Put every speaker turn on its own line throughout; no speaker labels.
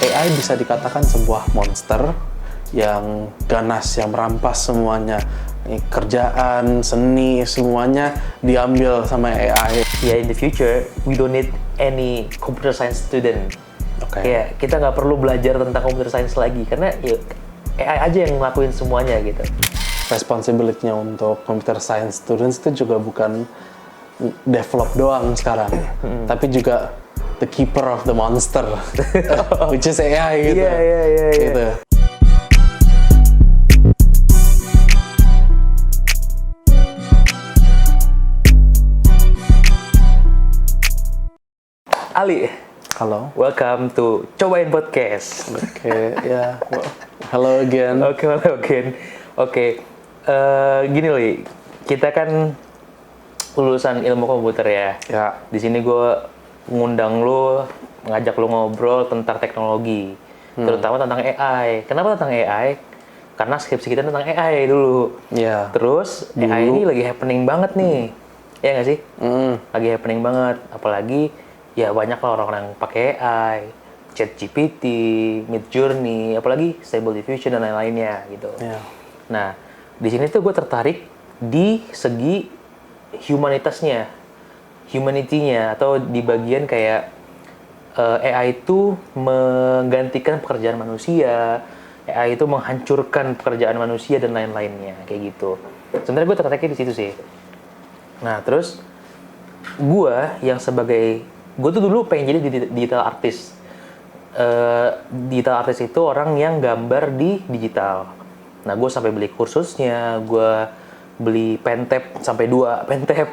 AI bisa dikatakan sebuah monster yang ganas, yang merampas semuanya. Kerjaan, seni, semuanya diambil sama AI.
Ya, in the future, we don't need any computer science student.
Oke.
Ya, kita nggak perlu belajar tentang computer science lagi, karena ya, AI aja yang ngelakuin semuanya gitu.
Responsibility-nya untuk computer science students itu juga bukan develop doang sekarang, tapi juga the keeper of the monster, which is AI gitu.
Iya.
Gitu.
Ali,
Halo.
welcome to Cobain Podcast.
Oke, ya. Hello again.
Oke. Gini Li, kita kan lulusan ilmu komputer ya.
Ya.
Di sini gue ngundang lu, ngajak lu ngobrol tentang teknologi, terutama tentang AI. Kenapa tentang AI? Karena skripsi kita tentang AI dulu.
Ya.
Terus AI ini lagi happening banget nih, ya nggak sih? Lagi happening banget, apalagi ya banyak lah orang-orang yang pakai AI, ChatGPT, Midjourney, apalagi Stable Diffusion dan lain-lainnya gitu.
Ya.
Nah, di sini tuh gue tertarik di segi humanity-nya, atau di bagian kayak AI itu menggantikan pekerjaan manusia, AI itu menghancurkan pekerjaan manusia dan lain-lainnya kayak gitu. Sebenarnya gue tertariknya di situ sih. Nah, terus gue tuh dulu pengen jadi digital artist. Digital artist itu orang yang gambar di digital. Nah, gue sampai beli kursusnya, gue beli pentap sampai 2 pentap,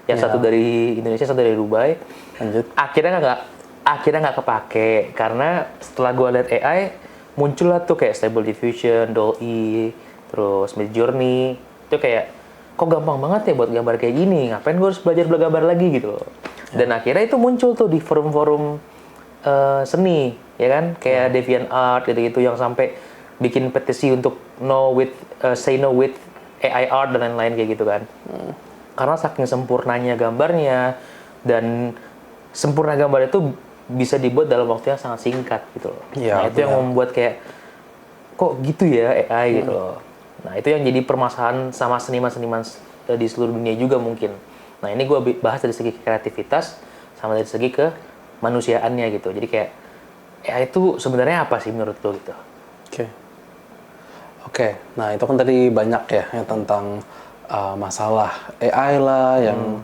yang satu dari Indonesia, satu dari Dubai.
Lanjut.
Akhirnya nggak kepake karena setelah gue lihat AI muncul lah tuh kayak Stable Diffusion, DALL-E, terus Midjourney. Itu kayak kok gampang banget ya buat gambar kayak gini, ngapain gue harus belajar gambar lagi gitu loh. Dan akhirnya itu muncul tuh di forum-forum seni, ya kan, kayak DeviantArt gitu-gitu, yang sampai bikin petisi untuk say no with AI art dan lain-lain kayak gitu kan. Karena saking sempurnanya gambarnya, dan sempurna gambar itu bisa dibuat dalam waktu yang sangat singkat gitu loh.
Ya,
nah itu yang membuat kayak kok gitu ya AI gitu loh. Nah itu yang jadi permasalahan sama seniman-seniman di seluruh dunia juga mungkin. Nah ini gue bahas dari segi kreativitas sama dari segi kemanusiaannya gitu. Jadi kayak AI itu sebenarnya apa sih menurut lo gitu?
Oke. Nah itu kan tadi banyak ya yang tentang masalah AI lah yang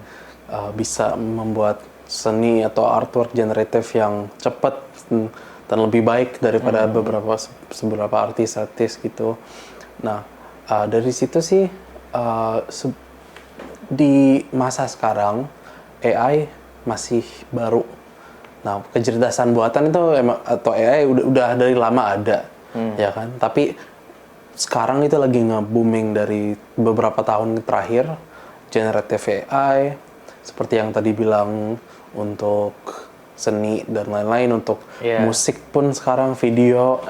bisa membuat seni atau artwork generatif yang cepat dan lebih baik daripada beberapa artis gitu. Nah dari situ sih di masa sekarang AI masih baru. Nah, kecerdasan buatan itu atau AI udah dari lama ada, ya kan? Tapi sekarang itu lagi nge-booming dari beberapa tahun terakhir, generative AI, seperti yang tadi bilang, untuk seni dan lain-lain, untuk musik pun sekarang, video,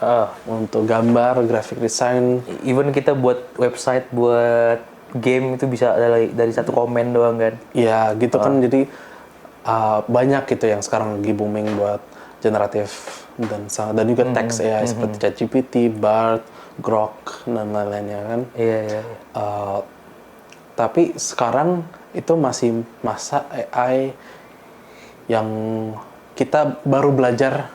untuk gambar, graphic design.
Even kita buat website, buat game itu bisa dari satu komen doang kan?
Ya gitu kan, jadi banyak gitu yang sekarang lagi booming buat generatif dan juga teks AI seperti ChatGPT, Bard, Grok dan lain-lainnya kan.
Iya.
Tapi sekarang itu masih masa AI yang kita baru belajar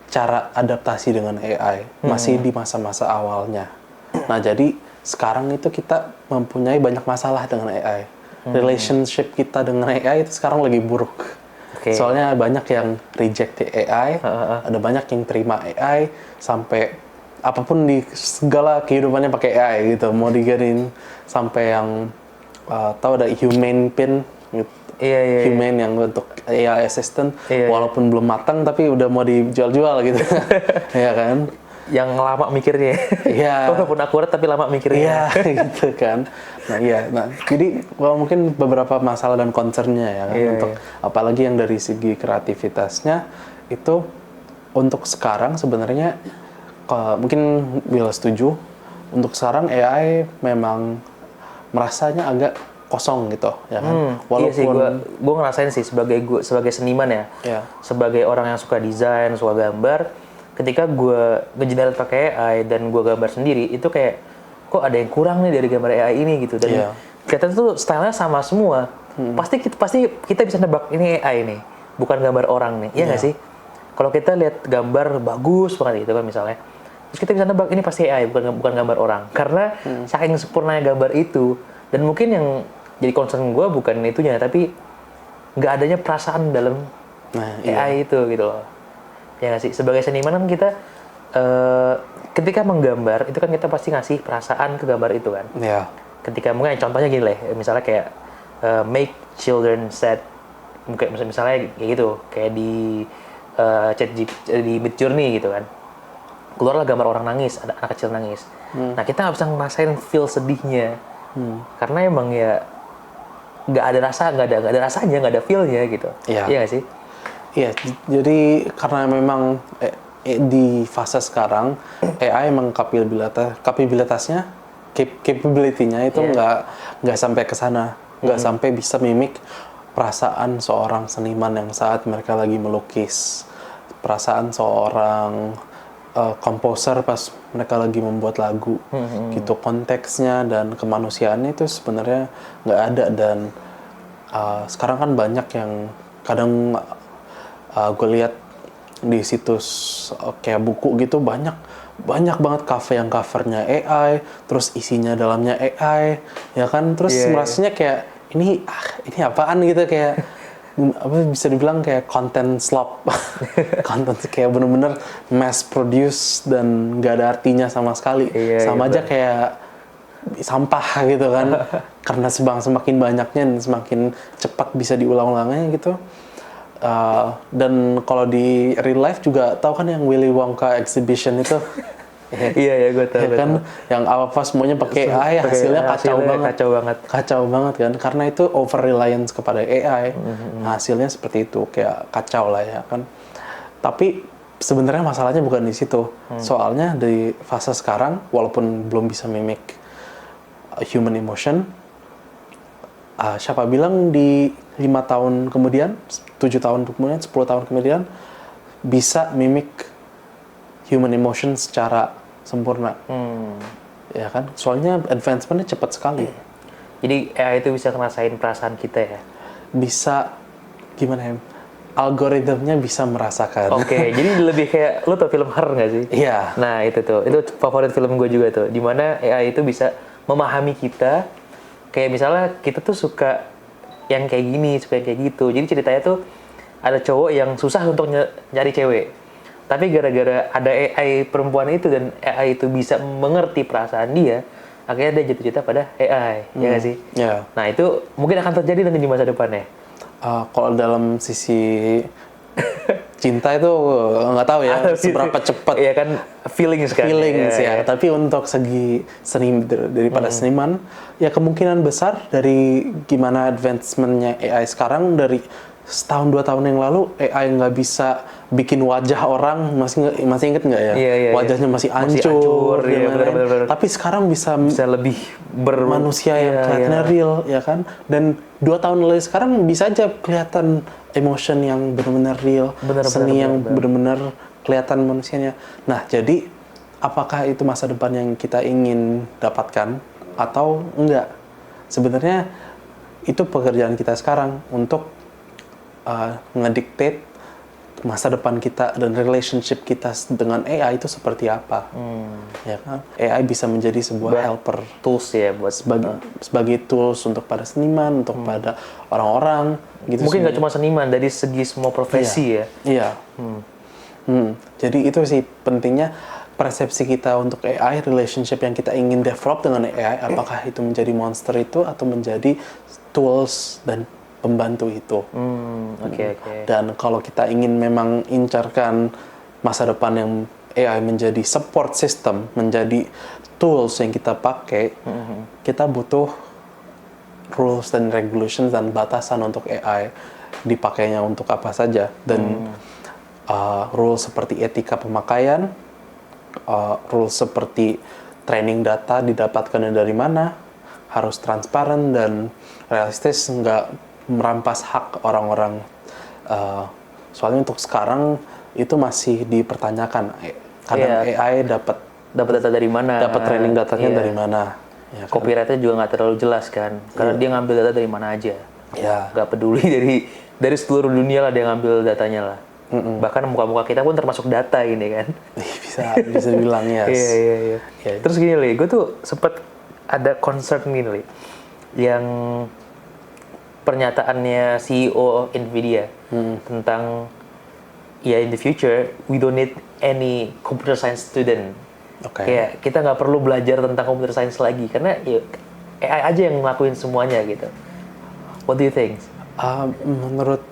cara adaptasi dengan AI, masih di masa-masa awalnya. Nah jadi sekarang itu kita mempunyai banyak masalah dengan AI. Relationship kita dengan AI itu sekarang lagi buruk. Soalnya banyak yang reject AI, ada banyak yang terima AI, sampai apapun di segala kehidupannya pakai AI gitu. Mau digarin sampai yang tahu ada Humane Pin gitu. Humane yang untuk AI assistant, walaupun belum matang tapi udah mau dijual-jual gitu. Iya kan?
Yang lama mikirnya.
Iya.
Walaupun akurat tapi lama mikirnya.
Iya, gitu kan. Nah, jadi mungkin beberapa masalah dan concern-nya ya kan, untuk apalagi yang dari segi kreativitasnya itu untuk sekarang sebenarnya mungkin Will setuju, untuk sekarang AI memang merasanya agak kosong gitu ya kan.
Walaupun iya sih, gue ngerasain sih sebagai seniman ya. Sebagai orang yang suka desain, suka gambar, ketika gue ngegenerate pakai AI dan gue gambar sendiri, itu kayak kok ada yang kurang nih dari gambar AI ini gitu. Dan
Iya.
kelihatan tuh stylenya sama semua. Pasti kita bisa nebak ini AI nih, bukan gambar orang nih. Iya nggak sih? Kalau kita lihat gambar bagus banget gitu kan misalnya, terus kita bisa nebak ini pasti AI, bukan gambar orang. Karena saking sempurnanya gambar itu, dan mungkin yang jadi concern gue bukan itunya, tapi nggak adanya perasaan dalam AI itu gitu loh. Ya nggak sih? Sebagai seniman kan kita ketika menggambar itu kan kita pasti ngasih perasaan ke gambar itu kan.
Iya.
Ketika mungkin contohnya gini lah, misalnya kayak make children sad, mungkin misalnya kayak gitu, kayak di di Midjourney gitu kan, keluarlah gambar orang nangis, ada anak kecil nangis. Nah kita nggak bisa ngerasain feel sedihnya, karena emang ya nggak ada rasa, nggak ada rasanya, nggak ada feelnya gitu.
Iya.
Iya nggak sih?
Iya, jadi karena memang di fase sekarang AI emang capability-nya itu nggak sampai ke sana, nggak sampai bisa mimik perasaan seorang seniman yang saat mereka lagi melukis, perasaan seorang komposer pas mereka lagi membuat lagu, gitu. Konteksnya dan kemanusiaannya itu sebenarnya nggak ada. Dan sekarang kan banyak yang kadang gue lihat di situs kayak buku gitu, banyak banget cover yang covernya AI, terus isinya dalamnya AI, ya kan, terus rasanya kayak ini apaan gitu, kayak apa bisa dibilang kayak content slop, content kayak bener-bener mass produce dan nggak ada artinya sama sekali, sama aja kayak sampah gitu kan, karena semakin banyaknya dan semakin cepat bisa diulang-ulangnya gitu. Dan kalau di real life juga tahu kan yang Willy Wonka exhibition itu.
Iya gue tahu.
Ya kan, yang apa semuanya pakai AI, hasilnya kacau banget kan, karena itu over reliance kepada AI. Hasilnya seperti itu, kayak kacau lah ya kan. Tapi sebenarnya masalahnya bukan di situ. Soalnya di fase sekarang, walaupun belum bisa mimic human emotion, siapa bilang di 5 tahun kemudian, 7 tahun kemudian, 10 tahun kemudian bisa mimic human emotion secara sempurna. Ya kan? Soalnya advancement-nya cepat sekali.
Jadi AI itu bisa ngerasain perasaan kita ya?
Bisa, gimana ya? Algoritmnya bisa merasakan.
Oke, jadi lebih kayak, lu tau film Her nggak sih?
Iya.
Nah itu favorit film gue juga tuh, dimana AI itu bisa memahami kita. Kayak misalnya kita tuh suka yang kayak gini, suka yang kayak gitu. Jadi ceritanya tuh ada cowok yang susah untuk nyari cewek. Tapi gara-gara ada AI perempuan itu dan AI itu bisa mengerti perasaan dia, akhirnya dia jatuh cinta pada AI, ya nggak sih?
Ya.
Nah itu mungkin akan terjadi nanti di masa depannya.
Kalau dalam sisi cinta itu nggak tahu ya seberapa cepat.
Iya kan, feelings kan.
Feelings ya. Tapi untuk segi seni daripada seniman, ya kemungkinan besar dari gimana advancement-nya AI sekarang, dari setahun 2 tahun yang lalu AI nggak bisa bikin wajah orang, masih inget nggak ya?
Iya,
wajahnya masih hancur,
iya, bener.
tapi sekarang bisa
lebih
manusia yang kelihatannya real, ya kan? Dan 2 tahun lalu sekarang bisa aja kelihatan emotion yang benar-benar real, seni yang benar-benar kelihatan manusianya. Nah, jadi apakah itu masa depan yang kita ingin dapatkan atau enggak? Sebenarnya itu pekerjaan kita sekarang untuk ngedictate masa depan kita dan relationship kita dengan AI itu seperti apa. Ya kan? AI bisa menjadi sebuah helper,
tools ya buat
sebagai tools untuk para seniman, untuk pada orang-orang gitu.
Mungkin nggak cuma seniman, dari segi semua profesi ya.
Iya. Jadi itu sih pentingnya persepsi kita untuk AI, relationship yang kita ingin develop dengan AI, apakah itu menjadi monster itu atau menjadi tools dan pembantu itu.
Oke.
Dan kalau kita ingin memang incarkan masa depan yang AI menjadi support system, menjadi tools yang kita pakai, kita butuh rules dan regulations dan batasan untuk AI dipakainya untuk apa saja. Dan rules seperti etika pemakaian, rules seperti training data didapatkannya dari mana, harus transparan dan realistis, nggak merampas hak orang-orang. Soalnya untuk sekarang itu masih dipertanyakan. Kadang
Iya.
AI dapat
Data dari mana?
training datanya
Iya.
dari mana? Ya, kan?
Copyrightnya juga nggak terlalu jelas kan, karena dia ngambil data dari mana aja.
Ya,
Nggak peduli dari seluruh dunia lah dia ngambil datanya lah. Bahkan muka-muka kita pun termasuk data ini kan.
bisa bilang yes.
Iya.
Ya,
Terus gini Li, gue tuh sempet ada concern gini Li, yang pernyataannya CEO Nvidia tentang ya in the future we don't need any computer science student.
Oke.
Kayak kita nggak perlu belajar tentang computer science lagi karena ya, AI aja yang ngelakuin semuanya gitu. What do you think?
Menurut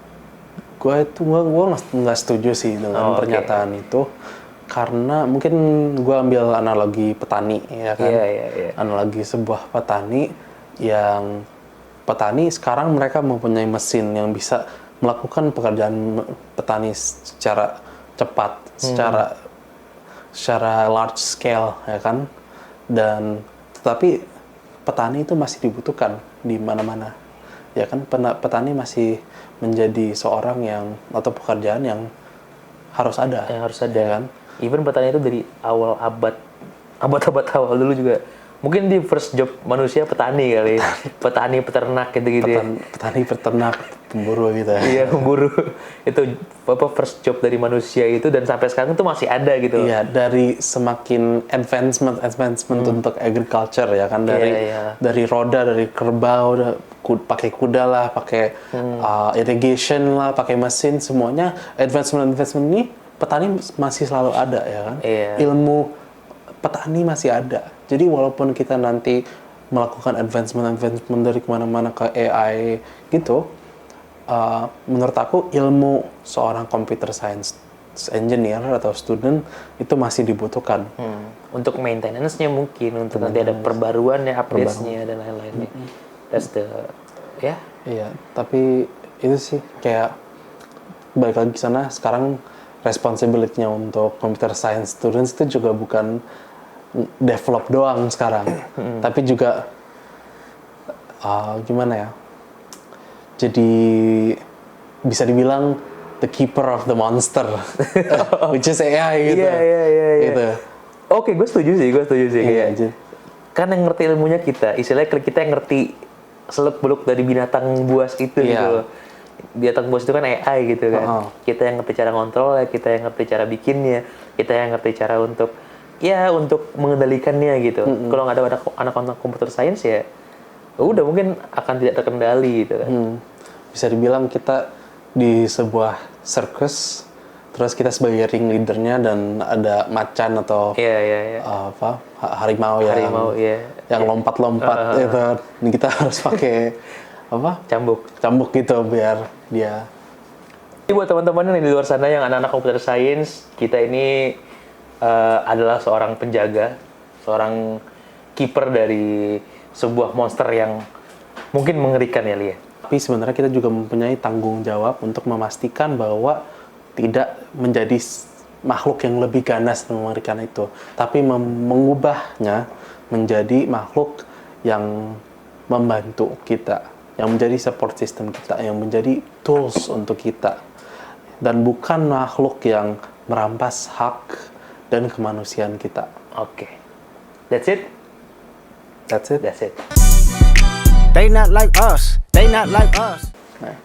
gue itu gue nggak setuju sih dengan pernyataan itu, karena mungkin gue ambil analogi petani ya kan.
Iya.
Analogi sebuah petani yang petani sekarang mereka mempunyai mesin yang bisa melakukan pekerjaan petani secara cepat, secara large scale ya kan. Dan tetapi petani itu masih dibutuhkan di mana-mana. Ya kan, petani masih menjadi seorang yang atau pekerjaan yang harus ada.
Yang harus ada
ya kan.
Even petani itu dari awal abad awal dulu juga. Mungkin di first job manusia petani kali. Petani, peternak gitu-gitu ya.
Petani, peternak, pemburu gitu ya.
Iya, pemburu. Itu first job dari manusia itu, dan sampai sekarang itu masih ada gitu.
Iya, dari semakin advancement untuk agriculture ya kan, dari roda, dari kerbau, pakai kuda lah, pakai irrigation lah, pakai mesin, semuanya advancement ini petani masih selalu ada ya kan.
Iya.
Ilmu petani masih ada. Jadi walaupun kita nanti melakukan advancement dari kemana-mana ke AI gitu, menurut aku ilmu seorang computer science engineer atau student itu masih dibutuhkan.
Untuk maintenance-nya mungkin, untuk nanti ada perbaruan ya, updates-nya dan lain-lainnya. That's the
Iya, tapi itu sih kayak balik lagi ke sana, sekarang responsibility-nya untuk computer science students itu juga bukan develop doang sekarang, tapi juga gimana ya? Jadi bisa dibilang the keeper of the monster, which is AI gitu.
Iya.
Gitu.
Oke, gue setuju sih
Iya,
kayak. Kan yang ngerti ilmunya kita, istilahnya kita yang ngerti seluk-beluk dari binatang buas itu gitu loh. Binatang buas itu kan AI gitu kan. Kita yang ngerti cara ngontrol, kita yang ngerti cara bikinnya, kita yang ngerti cara untuk mengendalikannya gitu. Kalau nggak ada anak-anak computer science ya udah mungkin akan tidak terkendali gitu kan.
Bisa dibilang kita di sebuah circus, terus kita sebagai ring leadernya dan ada macan atau harimau yang lompat-lompat itu, dan kita harus pakai cambuk gitu biar dia.
Jadi buat teman-teman yang di luar sana yang anak-anak computer science, kita ini adalah seorang penjaga, seorang keeper dari sebuah monster yang mungkin mengerikan ya Lia.
Tapi sebenarnya kita juga mempunyai tanggung jawab untuk memastikan bahwa tidak menjadi makhluk yang lebih ganas dan mengerikan itu, tapi mengubahnya menjadi makhluk yang membantu kita, yang menjadi support system kita, yang menjadi tools untuk kita, dan bukan makhluk yang merampas hak dan kemanusiaan kita.
Oke. That's it.
That's it.
That's it.
They not like us. They not like us.
Nah.